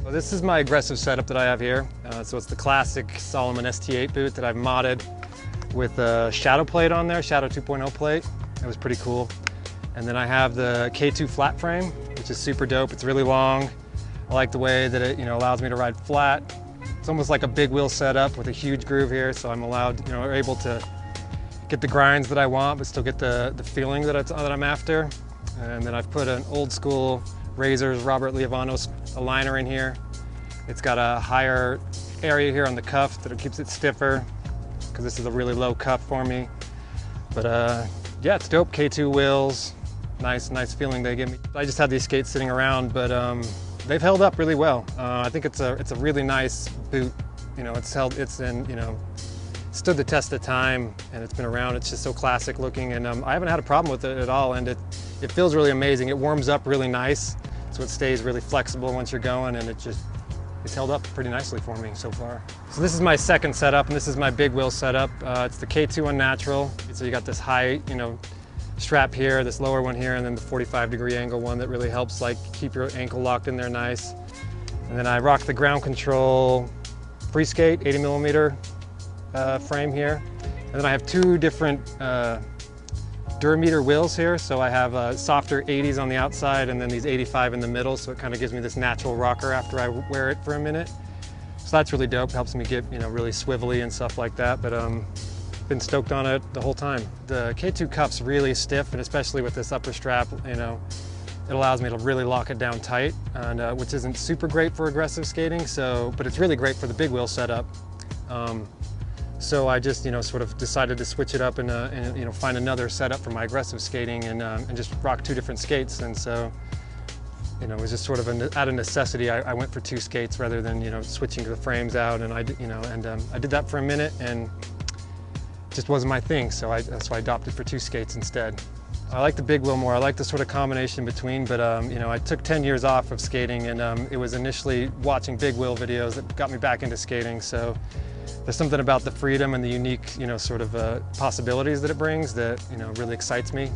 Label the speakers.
Speaker 1: Well, this is my aggressive setup that I have here. So it's the classic Salomon ST8 boot that I've modded with a shadow plate on there, Shadow 2.0 plate. It was pretty cool. And then I have the K2 flat frame, which is super dope. It's really long. I like the way that it, allows me to ride flat. It's almost like a big wheel setup with a huge groove here, so I'm allowed, able to get the grinds that I want, but still get the feeling that I'm after. And then I've put an old school Razors Robert Leovanos aligner in here. It's got a higher area here on the cuff that keeps it stiffer, because this is a really low cuff for me. But yeah, it's dope. K2 wheels, nice feeling they give me. I just had these skates sitting around, but they've held up really well. I think it's a really nice boot. Stood the test of time, and it's been around. It's just so classic looking, and I haven't had a problem with it at all, and it feels really amazing. It warms up really nice, so it stays really flexible once you're going, and it's held up pretty nicely for me so far. So this is my second setup, and this is my big wheel setup. It's the K2 Unnatural. So you got this high, strap here, this lower one here, and then the 45-degree angle one that really helps keep your ankle locked in there nice. And then I rock the ground control free skate 80mm frame here. And then I have two different Durameter wheels here. So I have softer 80s on the outside and then these 85 in the middle. So it kind of gives me this natural rocker after I wear it for a minute. So that's really dope. Helps me get, really swivelly and stuff like that. But been stoked on it the whole time. The K2 cuff's really stiff, and especially with this upper strap, it allows me to really lock it down tight, and which isn't super great for aggressive skating. But it's really great for the big wheel setup. So I just, sort of decided to switch it up and find another setup for my aggressive skating, and just rock two different skates. And so, it was just sort of out of necessity. I went for two skates rather than, switching the frames out. And I did that for a minute, and it just wasn't my thing. So I adopted for two skates instead. I like the big wheel more. I like the sort of combination between, but I took 10 years off of skating, and it was initially watching big wheel videos that got me back into skating. So there's something about the freedom and the unique, sort of possibilities that it brings that, really excites me.